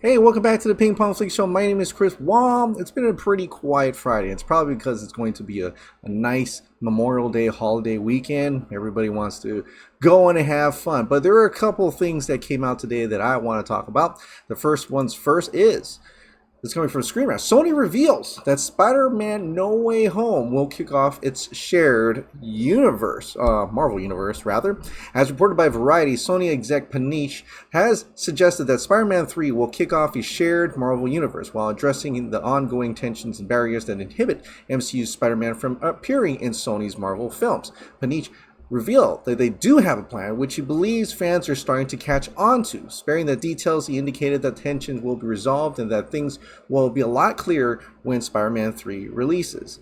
Hey, welcome back to the Ping Pong Flix Show. My name is Chris Wong. It's been a pretty quiet Friday. It's probably because it's going to be a nice Memorial Day holiday weekend. Everybody wants to go and have fun. But there are a couple of things that came out today that I want to talk about. The first one's first is, it's coming from Screamer. Sony reveals that Spider-Man No Way Home will kick off its shared universe, Marvel universe rather. As reported by Variety, Sony exec Panish has suggested that Spider-Man 3 will kick off a shared Marvel universe while addressing the ongoing tensions and barriers that inhibit MCU's Spider-Man from appearing in Sony's Marvel films. Panish revealed that they do have a plan, which he believes fans are starting to catch on to. Sparing the details, he indicated that tensions will be resolved and that things will be a lot clearer when Spider-Man 3 releases.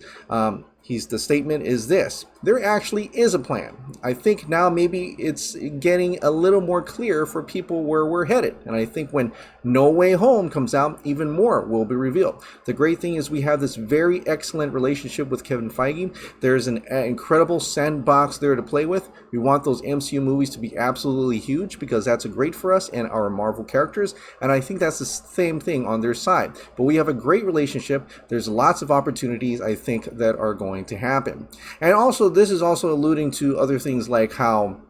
The statement is this: there actually is a plan. I think now maybe it's getting a little more clear for people where we're headed. And I think when No Way Home comes out, even more will be revealed. The great thing is we have this very excellent relationship with Kevin Feige. There's an incredible sandbox there to play with. We want those MCU movies to be absolutely huge because that's great for us and our Marvel characters. And I think that's the same thing on their side. But we have a great relationship. There's lots of opportunities, I think, that are going to happen. And also, this is also alluding to other things like how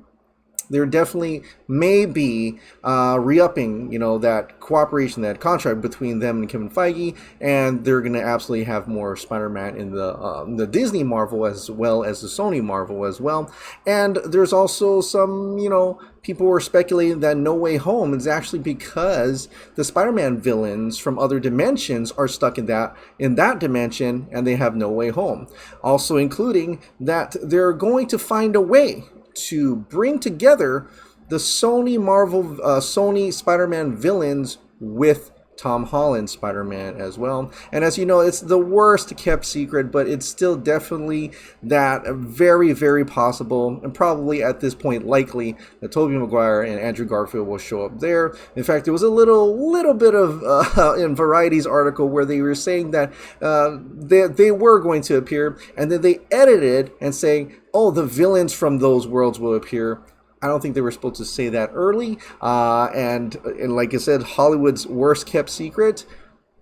there definitely may be re-upping, that cooperation, that contract between them and Kevin Feige, and they're going to absolutely have more Spider-Man in the Disney Marvel as well as the Sony Marvel as well. And there's also some, people were speculating that No Way Home is actually because the Spider-Man villains from other dimensions are stuck in that dimension, and they have no way home. Also including that they're going to find a way to bring together the Sony Spider-Man villains with Tom Holland Spider-Man as well. And as you know, it's the worst kept secret, but it's still definitely that very, very possible, and probably at this point likely, that Tobey Maguire and Andrew Garfield will show up there. In fact, there was a little bit of in Variety's article where they were saying that they were going to appear, and then they edited and saying, oh, the villains from those worlds will appear. I don't think they were supposed to say that early. And like I said, Hollywood's worst kept secret,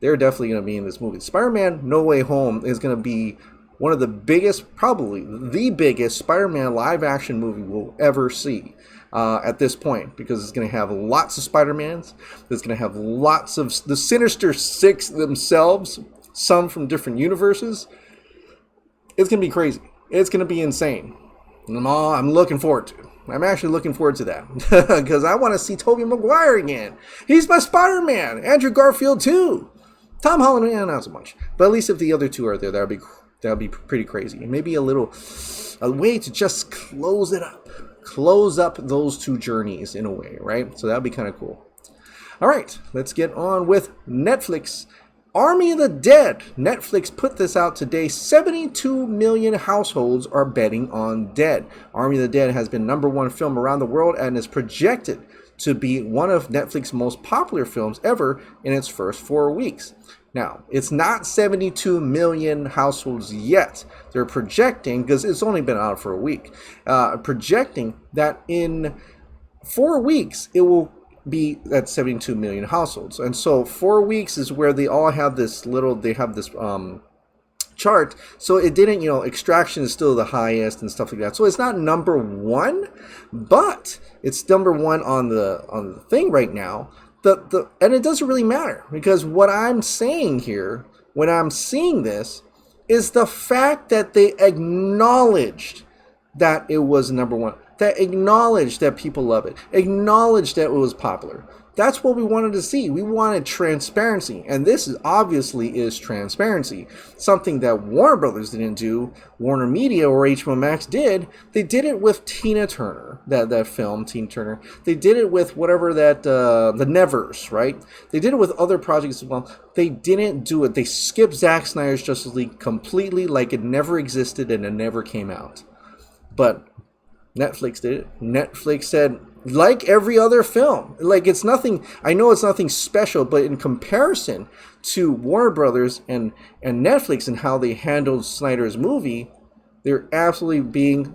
they're definitely going to be in this movie. Spider-Man No Way Home is going to be one of the biggest, probably the biggest Spider-Man live action movie we'll ever see at this point, because it's going to have lots of Spider-Mans. It's going to have lots of the Sinister Six themselves, some from different universes. It's going to be crazy. It's going to be insane. And I'm looking forward to it. I'm actually looking forward to that because I want to see Tobey Maguire again. He's my Spider-Man. Andrew Garfield too. Tom Holland, not so much. But at least if the other two are there, that'll be pretty crazy. And maybe a way to just close it up. Close up those two journeys in a way, right? So that'll be kind of cool. All right, let's get on with Netflix. Army of the Dead. Netflix put this out today. 72 million households are betting on Dead. Army of the Dead has been #1 film around the world and is projected to be one of Netflix's most popular films ever in its first 4 weeks. Now, it's not 72 million households yet. They're projecting, because it's only been out for a week, projecting that in 4 weeks it will be at 72 million households. And so 4 weeks is where they all have this chart. So it didn't, Extraction is still the highest and stuff like that. So it's not #1, but it's #1 on the thing right now. And it doesn't really matter, because what I'm saying here when I'm seeing this is the fact that they acknowledged that it was #1. That acknowledged that people love it, acknowledged that it was popular. That's what we wanted to see. We wanted transparency, and this obviously is transparency. Something that Warner Brothers didn't do, Warner Media or HBO Max did. They did it with Tina Turner, that film, Tina Turner. They did it with whatever the Nevers, right? They did it with other projects as well. They didn't do it. They skipped Zack Snyder's Justice League completely, like it never existed and it never came out. But Netflix did it. Netflix said, like every other film, like it's nothing, I know it's nothing special, but in comparison to Warner Brothers and Netflix and how they handled Snyder's movie, they're absolutely being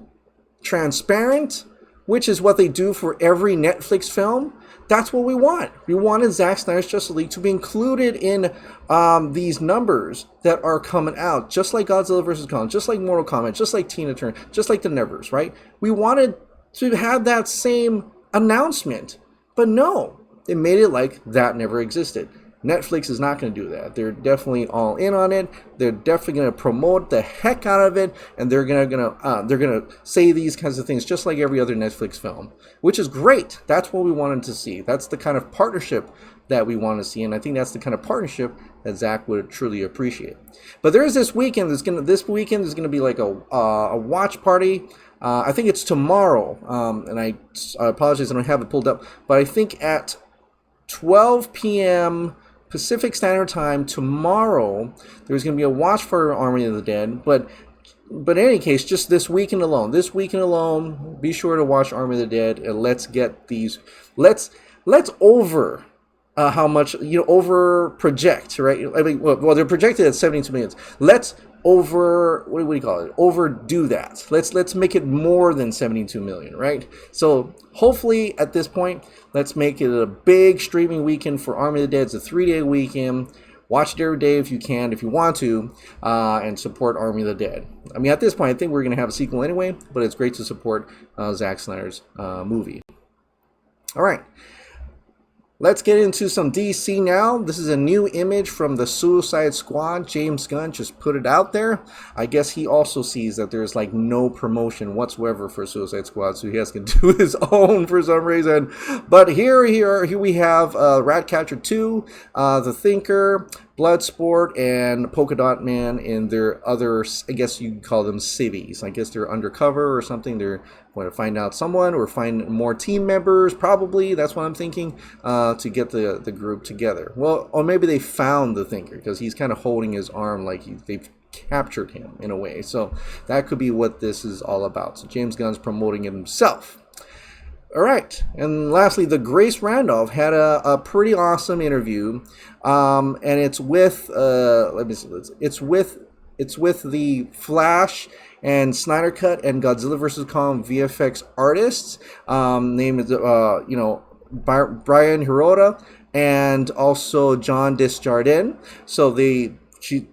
transparent which is what they do for every Netflix film. That's what we want. We wanted Zack Snyder's Justice League to be included in these numbers that are coming out, just like Godzilla vs. Kong, just like Mortal Kombat, just like Tina Turner, just like The Nevers, right? We wanted to have that same announcement, but no, they made it like that never existed. Netflix is not going to do that. They're definitely all in on it. They're definitely going to promote the heck out of it, and they're gonna say these kinds of things just like every other Netflix film, which is great. That's what we wanted to see. That's the kind of partnership that we want to see, and I think that's the kind of partnership that Zach would truly appreciate. But there is this weekend. This weekend is gonna be like a watch party. I think it's tomorrow, and I apologize, I don't have it pulled up, but I think at 12 p.m. Pacific Standard Time tomorrow, there's going to be a watch for Army of the Dead. But in any case, just this weekend alone, be sure to watch Army of the Dead, and let's get these. Let's over how much over project, right? I mean, well, they're projected at 72 million. Let's what do you call it? Overdo that. Let's make it more than 72 million, right? So hopefully at this point, let's make it a big streaming weekend for Army of the Dead. It's a 3-day weekend. Watch it every day if you can, if you want to, and support Army of the Dead. I mean, at this point, I think we're going to have a sequel anyway, but it's great to support Zack Snyder's movie. All right. Let's get into some DC now. This is a new image from the Suicide Squad. James Gunn just put it out there. I guess he also sees that there's like no promotion whatsoever for Suicide Squad, so he has to do his own for some reason. But here we have Ratcatcher 2, The Thinker, Bloodsport, and Polka Dot Man in their other, I guess you call them cities. I guess they're undercover or something. They're going to find out someone or find more team members, probably. That's what I'm thinking, to get the group together. Well, or maybe they found the Thinker because he's kind of holding his arm like they've captured him in a way. So that could be what this is all about. So James Gunn's promoting it himself. All right, and lastly, the Grace Randolph had a pretty awesome interview, and it's with it's with the Flash and Snyder Cut and Godzilla vs. Kong VFX artists. Name is Brian Hirota and also John Desjardins. So she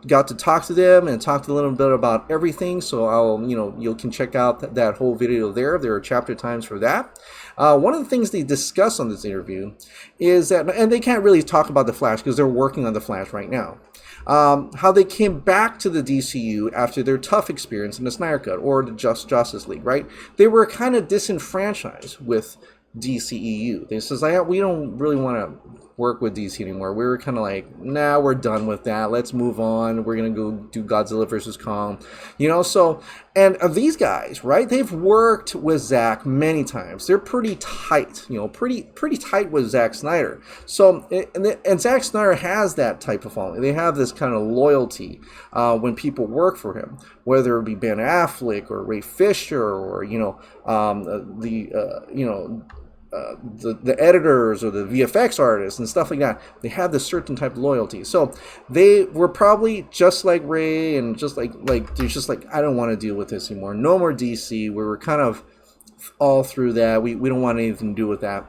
got to talk to them and talked a little bit about everything. So you can check out that whole video there. There are chapter times for that. One of the things they discuss on this interview is that, and they can't really talk about the Flash because they're working on the Flash right now. How they came back to the DCU after their tough experience in the Snyder Cut or the Justice League, right? They were kind of disenfranchised with DCEU. They says, we don't really want to work with DC anymore. We were kind of like, nah, we're done with that. Let's move on. We're going to go do Godzilla versus Kong. So, and these guys, right, they've worked with Zack many times. They're pretty tight, pretty tight with Zack Snyder. So, and Zack Snyder has that type of following. They have this kind of loyalty when people work for him, whether it be Ben Affleck or Ray Fisher or, the editors or the VFX artists and stuff like that. They have this certain type of loyalty. So they were probably just like Ray and just like they're just like, I don't want to deal with this anymore. No more DC. We were kind of all through that. We don't want anything to do with that.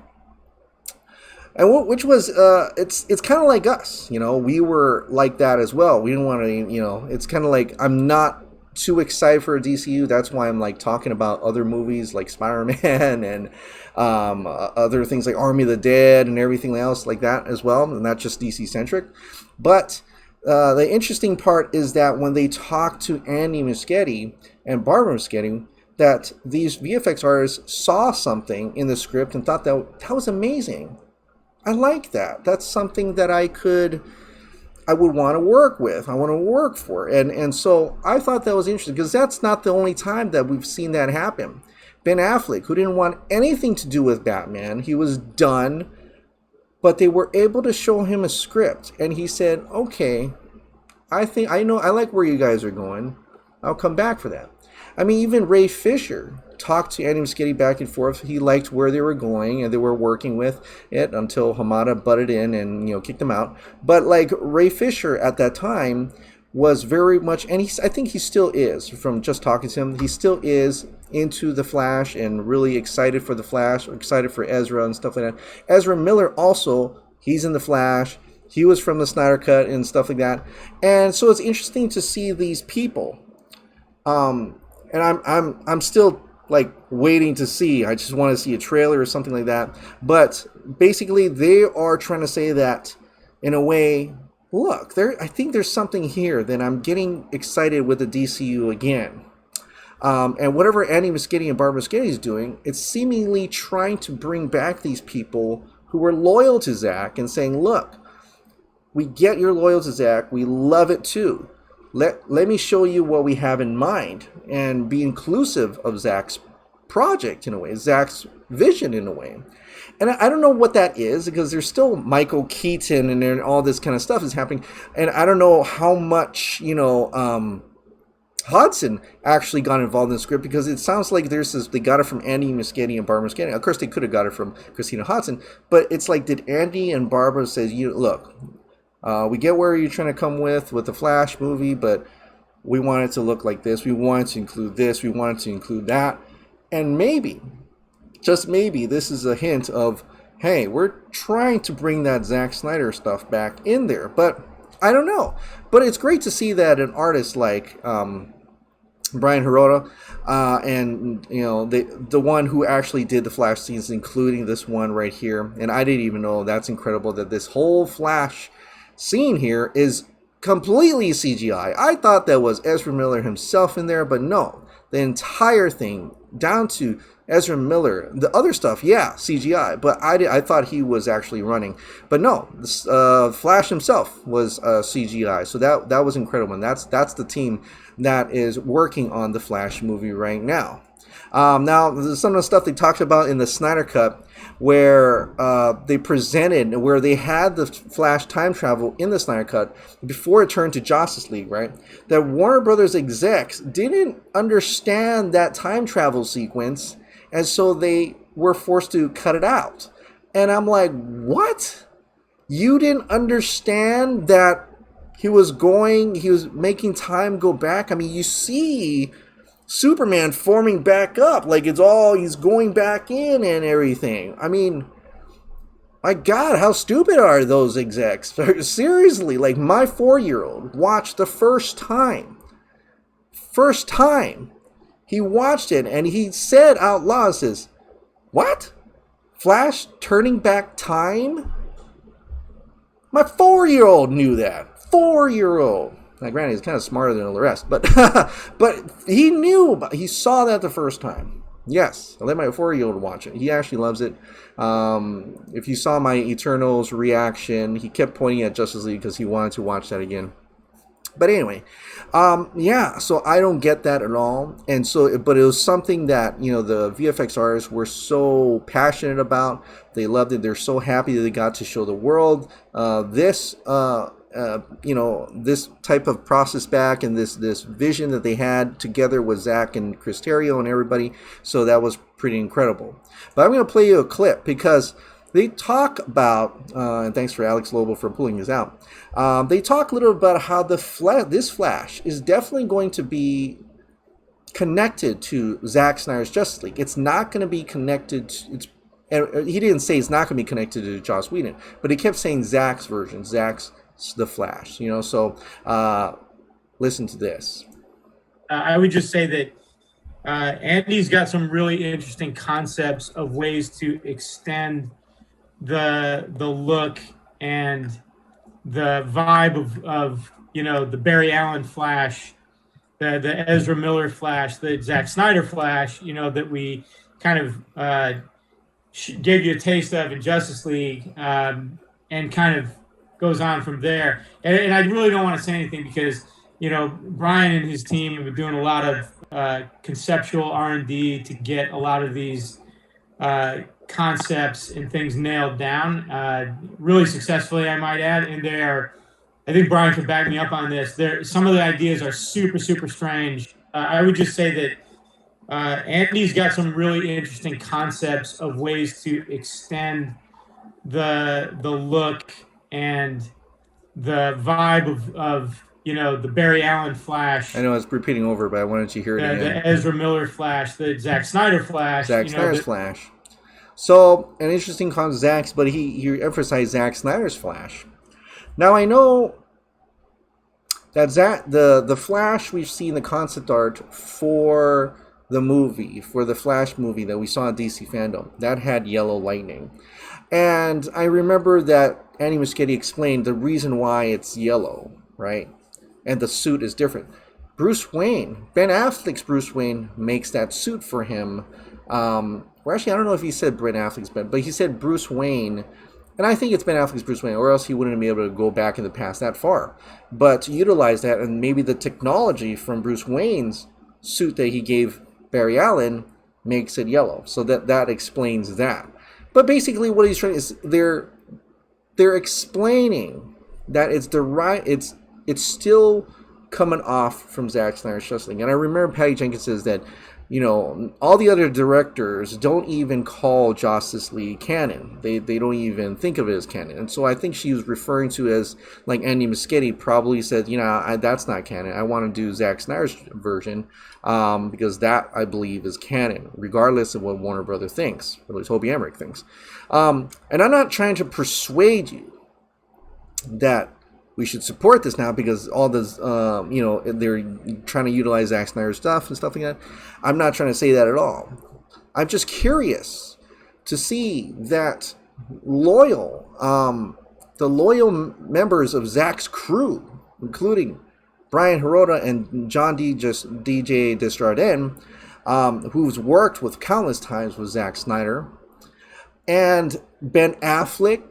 And which was it's kind of like us. We were like that as well. We didn't want to. It's kind of like I'm not too excited for a DCU. That's why I'm like talking about other movies like Spider-Man and other things like Army of the Dead and everything else like that as well, and not just DC centric. But the interesting part is that when they talked to Andy Muschietti and Barbara Muschietti, that these VFX artists saw something in the script and thought that was amazing. I like that. That's something that I would want to work with. I want to work for. And so I thought that was interesting because that's not the only time that we've seen that happen. Ben Affleck, who didn't want anything to do with Batman, he was done, but they were able to show him a script. And he said, okay, I like where you guys are going. I'll come back for that. I mean, even Ray Fisher talked to Andy Muschietti back and forth. He liked where they were going, and they were working with it until Hamada butted in and kicked them out. But like Ray Fisher at that time was very much, and I think he still is. From just talking to him, he still is into the Flash and really excited for the Flash, excited for Ezra and stuff like that. Ezra Miller also, he's in the Flash. He was from the Snyder Cut and stuff like that. And so it's interesting to see these people. And I'm still like waiting to see. I just want to see a trailer or something like that. But basically, they are trying to say that in a way. Look, I think there's something here that I'm getting excited with the DCU again. And whatever Andy Muschietti and Barbara Muschietti is doing, it's seemingly trying to bring back these people who were loyal to Zack and saying, look, we get you're loyal to Zack. We love it too. Let me show you what we have in mind and be inclusive of Zack's project in a way, Zack's vision in a way. And I don't know what that is because there's still Michael Keaton and all this kind of stuff is happening. And I don't know how much, Hudson actually got involved in the script because it sounds like they got it from Andy Muschietti and Barbara Muschietti. Of course, they could have got it from Christina Hodson, but it's like, did Andy and Barbara say, look, we get where you're trying to come with the Flash movie, but we want it to look like this. We want it to include this. We want it to include that. And maybe, just maybe, this is a hint of, hey, we're trying to bring that Zack Snyder stuff back in there. But I don't know. But it's great to see that an artist like Brian Hirota and, the one who actually did the Flash scenes, including this one right here. And I didn't even know. That's incredible that this whole Flash scene here is completely CGI. I thought that was Ezra Miller himself in there, but no. The entire thing, down to Ezra Miller, the other stuff, yeah, CGI, but I thought he was actually running. But no, Flash himself was CGI, so that was incredible, and that's the team that is working on the Flash movie right now. Now, some of the stuff they talked about in the Snyder Cut, where they presented, where they had the Flash time travel in the Snyder Cut before it turned to Justice League, right? That Warner Brothers execs didn't understand that time travel sequence, and so they were forced to cut it out. And I'm like, what? You didn't understand that he was making time go back? I mean, you see Superman forming back up, like he's going back in and everything. I mean, my God, how stupid are those execs? Seriously, like my 4-year-old watched the first time. He watched it and he said out loud, says, what? Flash turning back time? My 4-year-old knew that. 4-year-old. Now, granted, he's kind of smarter than all the rest, but but he knew, he saw that the first time. Yes, I let my 4-year-old watch it. He actually loves it. If you saw my Eternals reaction, he kept pointing at Justice League because he wanted to watch that again. But anyway, so I don't get that at all. And so, but it was something that, the VFX artists were so passionate about. They loved it. They're so happy that they got to show the world this type of process back and this vision that they had together with Zack and Chris Terrio and everybody. So that was pretty incredible. But I'm going to play you a clip because they talk about, and thanks for Alex Lobo for pulling this out. They talk a little about how this Flash is definitely going to be connected to Zack Snyder's Justice League. It's not going to be connected. He didn't say it's not going to be connected to Joss Whedon, but he kept saying Zack's version, Zack's the Flash. So listen to this. I would just say that Andy's got some really interesting concepts of ways to extend the look and the vibe of the Barry Allen Flash, the Ezra Miller Flash, the Zack Snyder Flash, that we kind of gave you a taste of in Justice League, and kind of goes on from there. And I really don't want to say anything because Brian and his team have been doing a lot of conceptual R&D to get a lot of these concepts and things nailed down, really successfully, I might add. And I think Brian can back me up on this. Some of the ideas are super, super strange. I would just say that Andy's got some really interesting concepts of ways to extend the look and the vibe of the Barry Allen Flash, I know it's repeating over, but I wanted you to hear it again. the Ezra Miller Flash, the Zack Snyder Flash. Zack Snyder's Flash. So an interesting concept, Zack's, but he emphasized Zack Snyder's Flash. Now I know that the Flash we've seen the concept art for the movie, for the Flash movie that we saw in DC Fandom, that had yellow lightning. And I remember that Andy Muschietti explained the reason why it's yellow, right? And the suit is different. Bruce Wayne, Ben Affleck's Bruce Wayne makes that suit for him. Or actually, I don't know if he said Ben Affleck's but he said Bruce Wayne. And I think it's Ben Affleck's Bruce Wayne, or else he wouldn't be able to go back in the past that far. But to utilize that, and maybe the technology from Bruce Wayne's suit that he gave Barry Allen makes it yellow. So that explains that. But basically what he's trying is they're explaining that it's still coming off from Zack Snyder's Justice League. And I remember Patty Jenkins says that, all the other directors don't even call Justice League canon. They don't even think of it as canon. And so I think she was referring to as, like Andy Muschietti probably said, that's not canon. I want to do Zack Snyder's version because that, I believe, is canon, regardless of what Warner Brothers thinks, or at least Hobie Emmerich thinks. And I'm not trying to persuade you that we should support this now because all this, they're trying to utilize Zack Snyder's stuff and stuff like that. I'm not trying to say that at all. I'm just curious to see that the loyal members of Zack's crew, including Brian Hirota and John DJ Desjardins, who's worked with countless times with Zack Snyder, and Ben Affleck,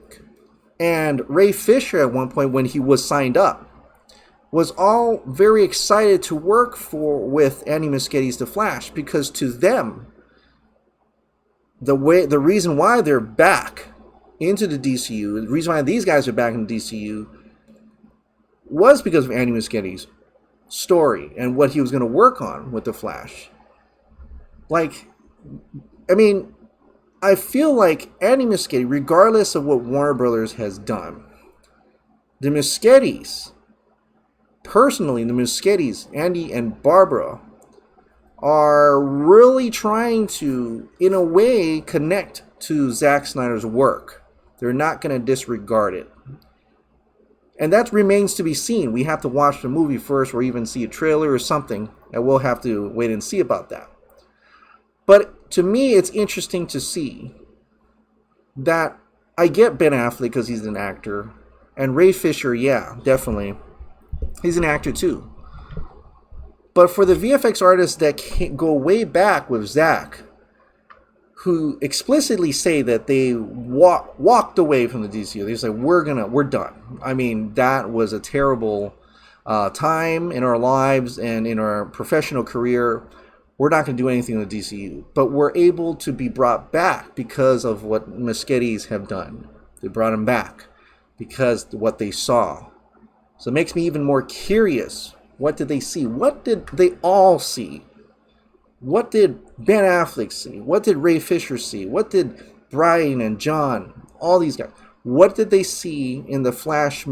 and Ray Fisher at one point when he was signed up, was all very excited to work with Andy Muschietti's The Flash, because to them, the reason why they're back into the DCU, the reason why these guys are back in the DCU, was because of Andy Muschietti's story and what he was going to work on with The Flash. I feel like Andy Muschietti, regardless of what Warner Brothers has done, the Muschiettis, Andy and Barbara, are really trying to, in a way, connect to Zack Snyder's work. They're not going to disregard it. And that remains to be seen. We have to watch the movie first or even see a trailer or something, and we'll have to wait and see about that. But to me, it's interesting to see that I get Ben Affleck because he's an actor, and Ray Fisher, yeah, definitely, he's an actor too. But for the VFX artists that go way back with Zack, who explicitly say that they walked away from the DCU, they say we're done. I mean, that was a terrible time in our lives and in our professional career. We're not going to do anything in the DCU, but we're able to be brought back because of what Muschiettis have done. They brought him back because of what they saw. So it makes me even more curious. What did they see? What did they all see? What did Ben Affleck see? What did Ray Fisher see? What did Brian and John, all these guys, what did they see in the Flash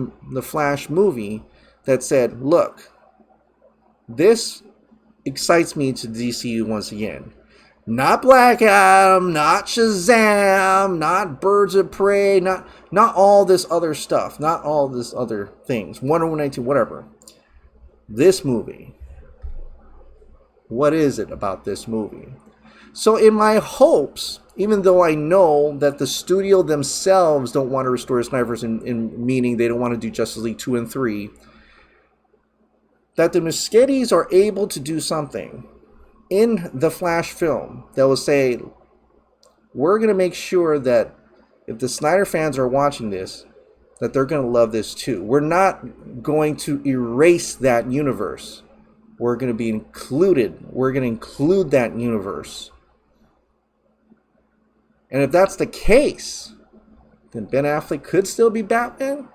movie that said, look, this excites me to DCU once again. Not Black Adam, not Shazam, not Birds of Prey, not all this other stuff, not all this other things, Wonder Woman 19, whatever. This movie. What is it about this movie? So in my hopes, even though I know that the studio themselves don't want to restore Snyderverse, in meaning they don't want to do Justice League 2 and 3, that the Muschiettis are able to do something in the Flash film that will say, we're going to make sure that if the Snyder fans are watching this, that they're going to love this too. We're not going to erase that universe. We're going to be included. We're going to include that universe. And if that's the case, then Ben Affleck could still be Batman.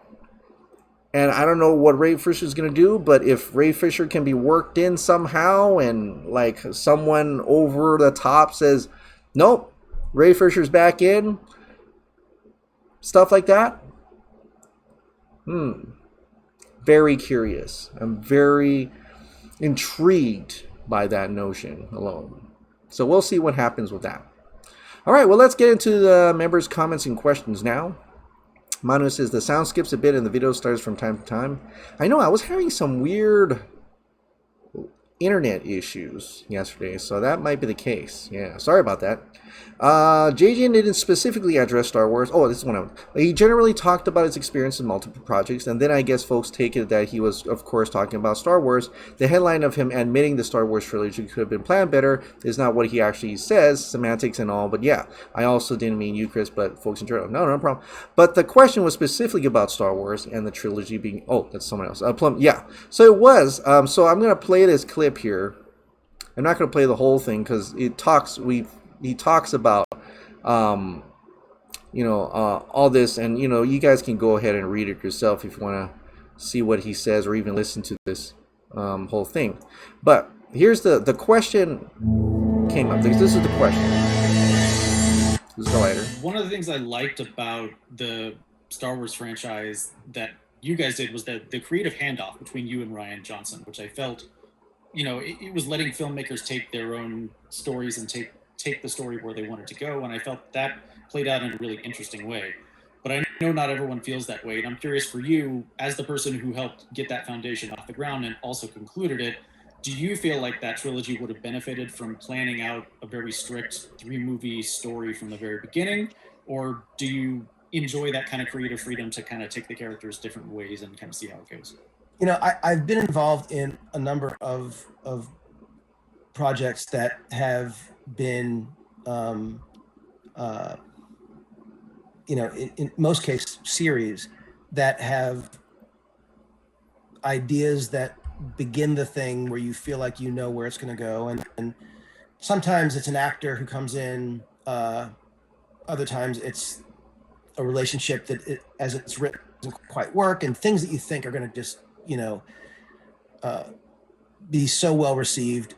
And I don't know what Ray Fisher is going to do, but if Ray Fisher can be worked in somehow and like someone over the top says, nope, Ray Fisher's back in, stuff like that, very curious. I'm very intrigued by that notion alone. So we'll see what happens with that. All right, well, let's get into the members' comments and questions now. Manu says the sound skips a bit and the video starts from time to time. I know I was having some weird internet issues yesterday, so that might be the case. Yeah, sorry about that. JJ didn't specifically address Star Wars. Oh, this is one of them. He generally talked about his experience in multiple projects, and then I guess folks take it that he was, of course, talking about Star Wars. The headline of him admitting the Star Wars trilogy could have been planned better is not what he actually says, semantics and all, but yeah, I also didn't mean you, Chris, but folks in general. No problem. But the question was specifically about Star Wars and the trilogy being, oh, that's someone else. Plum, yeah. So it was, so I'm going to play this clip here. I'm not going to play the whole thing because he talks about all this, and you guys can go ahead and read it yourself if you want to see what he says or even listen to this whole thing. But here's the question came up. This is the question. This is the lighter. One of the things I liked about the Star Wars franchise that you guys did was the creative handoff between you and Rian Johnson, which I felt it was letting filmmakers take their own stories and take the story where they wanted to go, and I felt that played out in a really interesting way. But I know not everyone feels that way, and I'm curious for you, as the person who helped get that foundation off the ground and also concluded it, do you feel like that trilogy would have benefited from planning out a very strict 3-movie story from the very beginning, or do you enjoy that kind of creative freedom to kind of take the characters different ways and kind of see how it goes? I've been involved in a number of projects that have been, in most cases, series that have ideas that begin the thing where you feel like you know where it's going to go. And sometimes it's an actor who comes in, other times it's a relationship that as it's written doesn't quite work, and things that you think are going to just be so well received,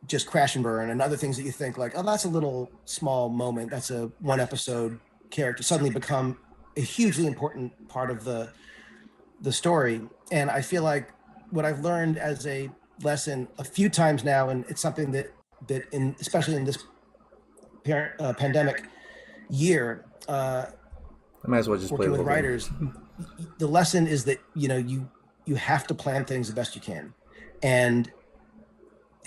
just crash and burn, and other things that you think like, oh, that's a little small moment, that's a 1-episode character, suddenly become a hugely important part of the story. And I feel like what I've learned as a lesson a few times now, and it's something that especially in this pandemic year, I might as well just play with writers. The lesson is that you have to plan things the best you can, and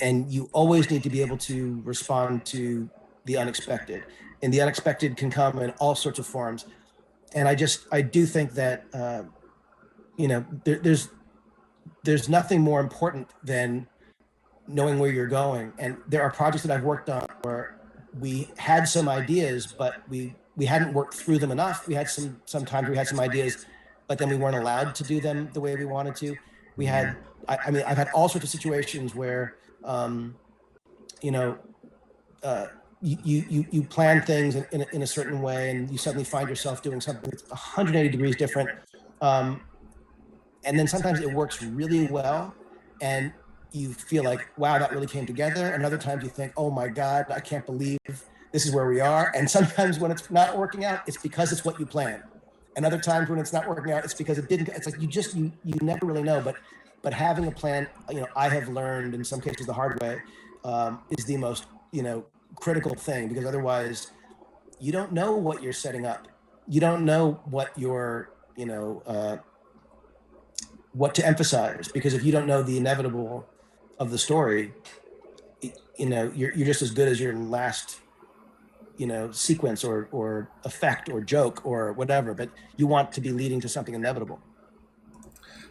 you always need to be able to respond to the unexpected, and the unexpected can come in all sorts of forms. And I do think that there's nothing more important than knowing where you're going. And there are projects that I've worked on where we had some ideas, but we hadn't worked through them enough. We had sometimes we had some ideas, but then we weren't allowed to do them the way we wanted to. We had, I've had all sorts of situations where, you plan things in a certain way, and you suddenly find yourself doing something that's 180 degrees different. And then sometimes it works really well, and you feel like, wow, that really came together. And other times you think, oh my God, I can't believe this is where we are. And sometimes when it's not working out, it's because it's what you planned. And other times when it's not working out, it's because it didn't. It's like you never really know. But having a plan, I have learned in some cases the hard way, is the most critical thing, because otherwise you don't know what you're setting up. You don't know what you're what to emphasize, because if you don't know the inevitable of the story, you're just as good as your last sequence or effect or joke or whatever, but you want to be leading to something inevitable.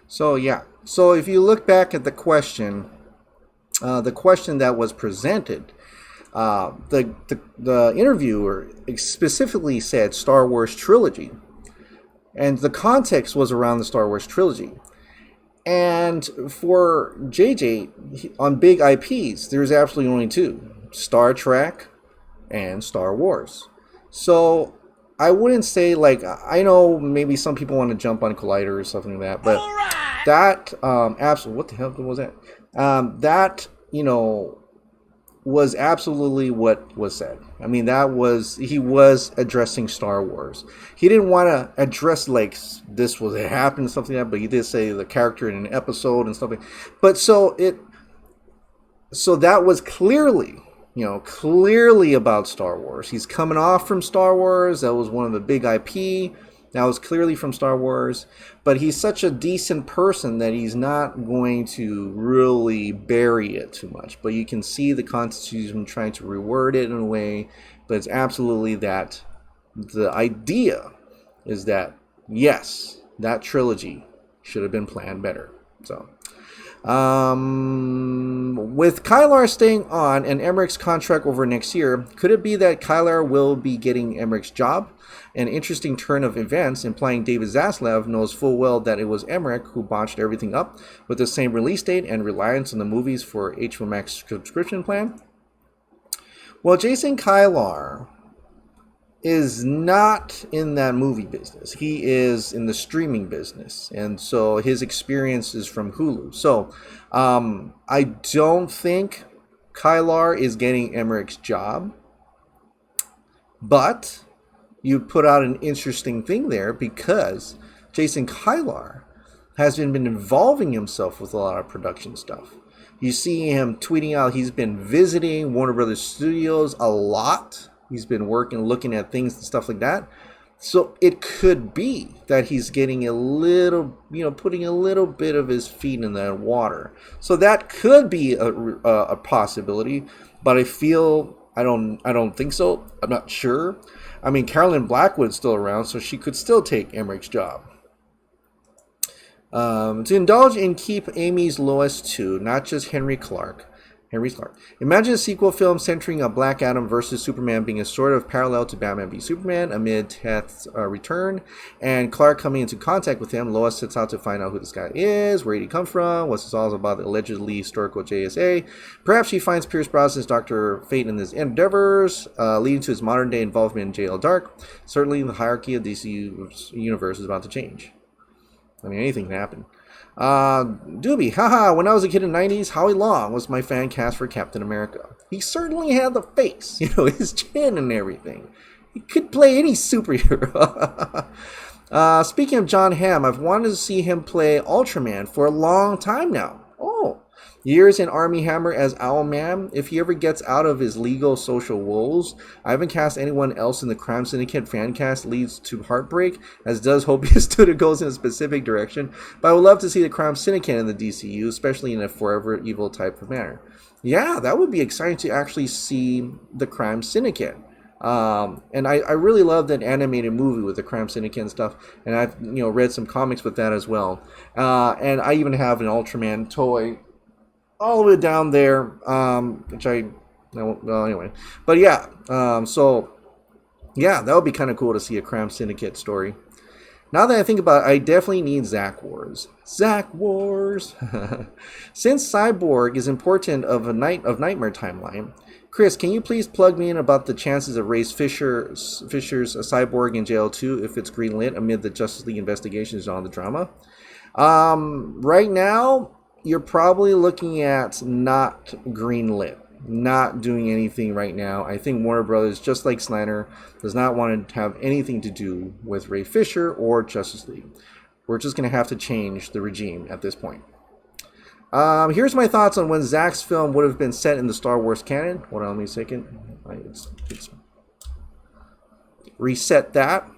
So if you look back at the question that was presented, the interviewer specifically said Star Wars trilogy, and the context was around the Star Wars trilogy. And for JJ, on big IPs, there's absolutely only two: Star Trek and Star Wars. So I wouldn't say, like, I know maybe some people want to jump on Collider or something like that, but that absolutely, what the hell was that? That was absolutely what was said. I mean, he was addressing Star Wars. He didn't want to address like this was it happened something like that, but he did say the character in an episode and stuff like. But so that was clearly, clearly about Star Wars. He's coming off from Star Wars. That was one of the big IP. That was clearly from Star Wars. But he's such a decent person that he's not going to really bury it too much. But you can see the Constitution trying to reword it in a way. But it's absolutely that the idea is that, yes, that trilogy should have been planned better. So, with Kylar staying on and Emmerich's contract over next year, could it be that Kylar will be getting Emmerich's job? An interesting turn of events, implying David Zaslav knows full well that it was Emmerich who botched everything up with the same release date and reliance on the movies for HBO Max subscription plan. Well, Jason Kylar is not in that movie business. He is in the streaming business, and so his experience is from Hulu. So I don't think Kylar is getting Emmerich's job, but you put out an interesting thing there because Jason Kylar has been involving himself with a lot of production stuff. You see him tweeting out he's been visiting Warner Brothers Studios a lot. He's been looking at things and stuff like that. So it could be that he's getting a little, putting a little bit of his feet in that water. So that could be a possibility, but I don't think so. I'm not sure. I mean, Carolyn Blackwood's still around, so she could still take Emmerich's job. To indulge in keep Amy's Lois too, not just Henry Clark. Imagine a sequel film centering a Black Adam versus Superman being a sort of parallel to Batman v Superman amid Teth's return, and Clark coming into contact with him. Lois sets out to find out who this guy is, where did he come from, what's this all about, the allegedly historical JSA. Perhaps she finds Pierce Brosnan's Dr. Fate in his endeavors, leading to his modern-day involvement in JL Dark. Certainly, the hierarchy of DC universe is about to change. I mean, anything can happen. Doobie, haha, when I was a kid in the 90s, Howie Long was my fan cast for Captain America. He certainly had the face, his chin and everything. He could play any superhero. Speaking of John Hamm, I've wanted to see him play Ultraman for a long time now. Oh, years in Army Hammer as Owlman. If he ever gets out of his legal social woes, I haven't cast anyone else in the Crime Syndicate fan cast leads to heartbreak, as does hope his studio goes in a specific direction. But I would love to see the Crime Syndicate in the DCU, especially in a forever evil type of manner. Yeah, that would be exciting to actually see the Crime Syndicate. And I really love that animated movie with the Crime Syndicate and stuff. And I've read some comics with that as well. And I even have an Ultraman toy all the way down there, which anyway. But yeah, so yeah, that would be kind of cool to see a Crime Syndicate story. Now that I think about it, I definitely need Zack Wars. Zack Wars! Since Cyborg is important of Nightmare timeline, Chris, can you please plug me in about the chances of Ray Fisher's Cyborg in jail 2 if it's greenlit amid the Justice League investigations on the drama? Right now, you're probably looking at not greenlit, not doing anything right now. I think Warner Brothers, just like Snyder, does not want to have anything to do with Ray Fisher or Justice League. We're just going to have to change the regime at this point. Here's my thoughts on when Zack's film would have been set in the Star Wars canon. Hold on, let me a second. It's reset that.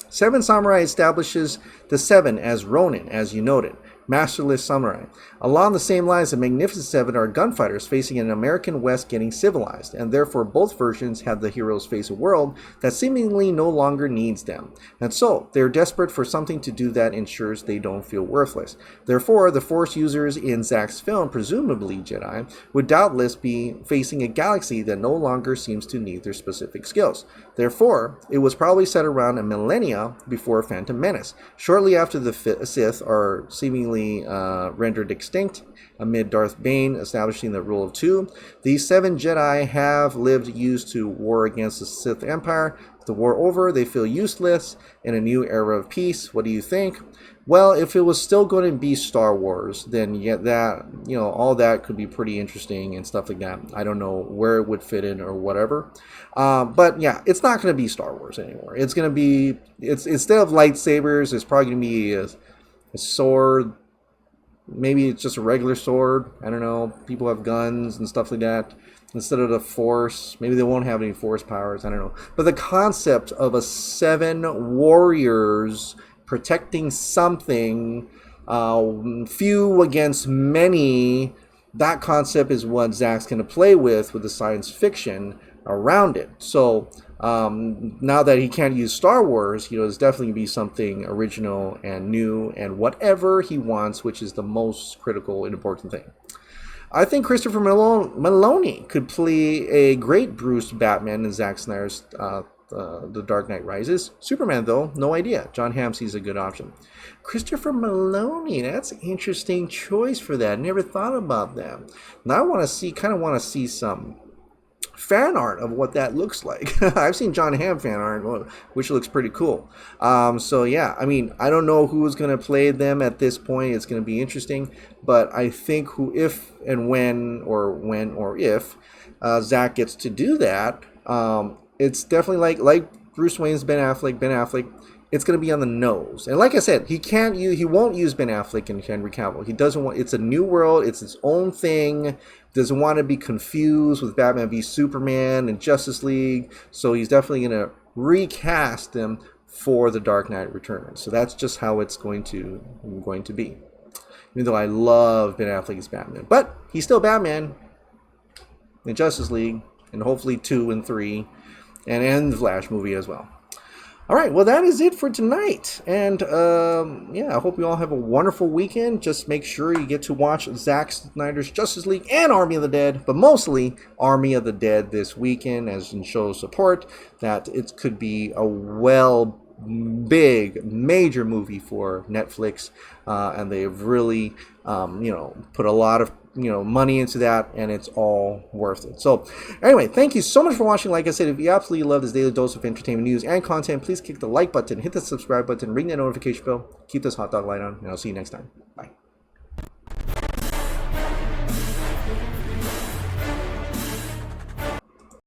Seven Samurai establishes the Seven as Ronin, as you noted. Masterless samurai. Along the same lines, the Magnificent Seven are gunfighters facing an American West getting civilized, and therefore both versions have the heroes face a world that seemingly no longer needs them. And so, they're desperate for something to do that ensures they don't feel worthless. Therefore, the Force users in Zack's film, presumably Jedi, would doubtless be facing a galaxy that no longer seems to need their specific skills. Therefore, it was probably set around a millennia before Phantom Menace, shortly after the Sith are seemingly rendered extinct amid Darth Bane establishing the rule of two. These 7 Jedi have lived used to war against the Sith Empire. With the war over, they feel useless in a new era of peace. What do you think? Well, if it was still going to be Star Wars, then that, all that could be pretty interesting and stuff like that. I don't know where it would fit in or whatever. But yeah, it's not going to be Star Wars anymore. It's going to be, instead of lightsabers, it's probably going to be a sword. Maybe it's just a regular sword. I don't know. People have guns and stuff like that. Instead of the Force, maybe they won't have any Force powers. I don't know. But the concept of a 7 warriors protecting something, few against many, that concept is what Zack's going to play with the science fiction around it. So now that he can't use Star Wars, it's definitely going to be something original and new and whatever he wants, which is the most critical and important thing. I think Christopher Meloni could play a great Bruce Batman in Zack Snyder's The Dark Knight Rises. Superman, though, no idea. John Hamm sees a good option. Christopher Meloni, that's an interesting choice for that. Never thought about that. Now I kind of want to see some fan art of what that looks like. I've seen John Hamm fan art, which looks pretty cool. So yeah, I don't know who's going to play them at this point. It's going to be interesting, but I think if Zack gets to do that, it's definitely like Bruce Wayne's Ben Affleck. It's going to be on the nose. And like I said, he won't use Ben Affleck and Henry Cavill. He doesn't want, it's a new world. It's its own thing. Doesn't want to be confused with Batman v Superman and Justice League. So he's definitely going to recast them for The Dark Knight Returns. So that's just how it's going to be. Even though I love Ben Affleck as Batman. But he's still Batman in Justice League. And hopefully 2 and 3. And the Flash movie as well. All right, well, that is it for tonight. And, I hope you all have a wonderful weekend. Just make sure you get to watch Zack Snyder's Justice League and Army of the Dead, but mostly Army of the Dead this weekend, as in show support that it could be a big, major movie for Netflix. And they've really, put a lot of money into that, and it's all worth it. So anyway, thank you so much for watching. Like I said, if you absolutely love this daily dose of entertainment news and content, please click the like button, hit the subscribe button, ring that notification bell, keep this hot dog light on, and I'll see you next time. Bye.